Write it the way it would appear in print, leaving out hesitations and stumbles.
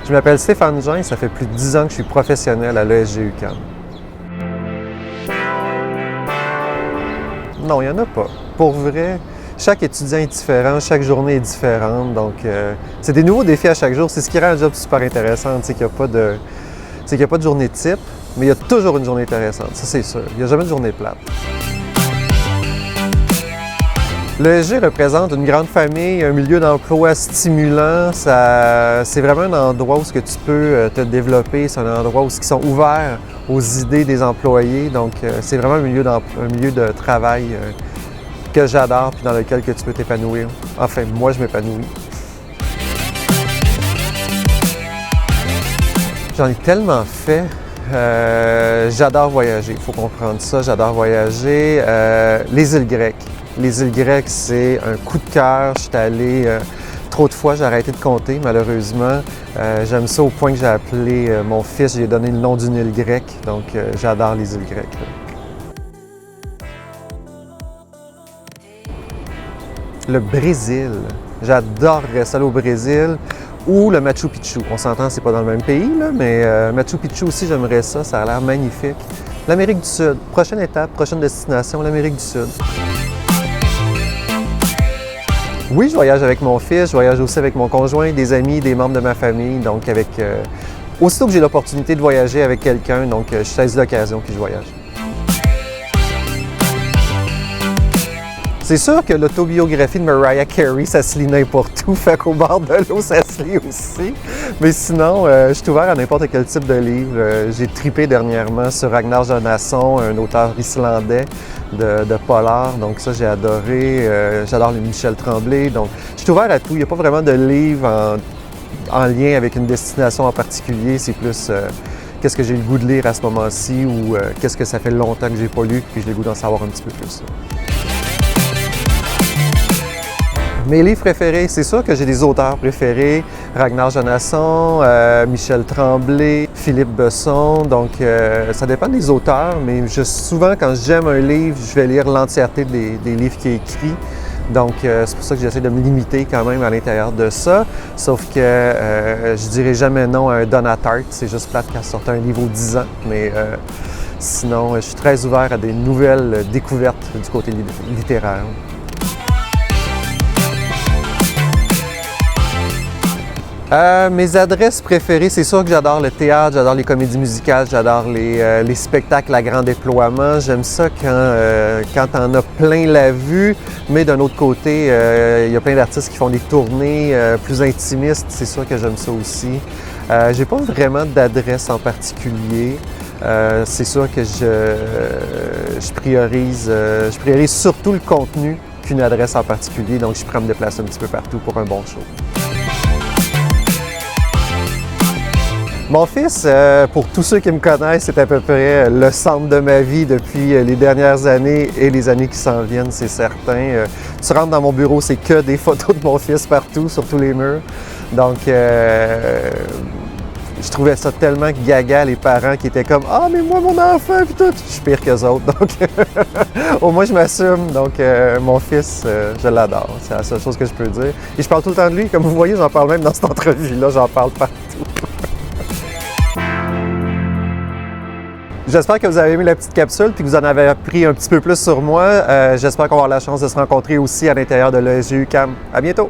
Je m'appelle Stéphane Jean, ça fait plus de 10 ans que je suis professionnel à l'ESG UQAM. Non, il n'y en a pas. Pour vrai, chaque étudiant est différent, chaque journée est différente, donc c'est des nouveaux défis à chaque jour. C'est ce qui rend le job super intéressant, c'est qu'il n'y a pas de journée type, mais il y a toujours une journée intéressante, ça c'est sûr. Il n'y a jamais de journée plate. L'ESG représente une grande famille, un milieu d'emploi stimulant. C'est vraiment un endroit où tu peux te développer. C'est un endroit où ils sont ouverts aux idées des employés. Donc, c'est vraiment un milieu de travail que j'adore puis dans lequel que tu peux t'épanouir. Enfin, moi, je m'épanouis. J'en ai tellement fait. J'adore voyager, il faut comprendre ça. J'adore voyager. Les îles grecques. Les îles grecques, c'est un coup de cœur. Je suis allé trop de fois, j'ai arrêté de compter, malheureusement. J'aime ça au point que j'ai appelé mon fils, j'ai donné le nom d'une île grecque. Donc, j'adore les îles grecques. Le Brésil. J'adorerais ça aller au Brésil. Ou le Machu Picchu. On s'entend, c'est pas dans le même pays, là, mais Machu Picchu aussi, j'aimerais ça. Ça a l'air magnifique. L'Amérique du Sud. Prochaine étape, prochaine destination, l'Amérique du Sud. Oui, je voyage avec mon fils, je voyage aussi avec mon conjoint, des amis, des membres de ma famille. Donc, aussitôt que j'ai l'opportunité de voyager avec quelqu'un, donc je saisis l'occasion puis je voyage. C'est sûr que l'autobiographie de Mariah Carey, ça se lit n'importe où, fait qu'au bord de l'eau, ça se lit aussi. Mais sinon, je suis ouvert à n'importe quel type de livre. J'ai trippé dernièrement sur Ragnar Jonasson, un auteur islandais de polar, donc ça j'ai adoré. J'adore les Michel Tremblay, donc je suis ouvert à tout. Il n'y a pas vraiment de livre en lien avec une destination en particulier, c'est plus qu'est-ce que j'ai le goût de lire à ce moment-ci ou qu'est-ce que ça fait longtemps que j'ai pas lu et que j'ai le goût d'en savoir un petit peu plus. Mes livres préférés, c'est sûr que j'ai des auteurs préférés. Ragnar Jonasson, Michel Tremblay, Philippe Besson. Donc, ça dépend des auteurs, mais souvent, quand j'aime un livre, je vais lire l'entièreté des livres qu'il a écrits. Donc, c'est pour ça que j'essaie de me limiter quand même à l'intérieur de ça. Sauf que je dirais jamais non à un Donna Tartt. C'est juste plate qu'elle sorte un livre aux 10 ans. Mais sinon, je suis très ouvert à des nouvelles découvertes du côté littéraire. Mes adresses préférées, c'est sûr que j'adore le théâtre, j'adore les comédies musicales, j'adore les spectacles à grand déploiement. J'aime ça quand on a plein la vue, mais d'un autre côté, il y a plein d'artistes qui font des tournées plus intimistes, c'est sûr que j'aime ça aussi. J'ai pas vraiment d'adresse en particulier. C'est sûr que je priorise surtout le contenu qu'une adresse en particulier, donc je prends me déplacer un petit peu partout pour un bon show. Mon fils, pour tous ceux qui me connaissent, c'est à peu près le centre de ma vie depuis les dernières années et les années qui s'en viennent, c'est certain. Tu rentres dans mon bureau, c'est que des photos de mon fils partout, sur tous les murs. Donc, je trouvais ça tellement gaga, les parents qui étaient comme « Ah, mais moi, mon enfant! » puis tout. Je suis pire qu'eux autres, donc au moins je m'assume. Donc, mon fils, je l'adore. C'est la seule chose que je peux dire. Et je parle tout le temps de lui. Comme vous voyez, j'en parle même dans cette entrevue-là, j'en parle partout. J'espère que vous avez aimé la petite capsule et que vous en avez appris un petit peu plus sur moi. J'espère qu'on va avoir la chance de se rencontrer aussi à l'intérieur de l'ESG UQAM. À bientôt!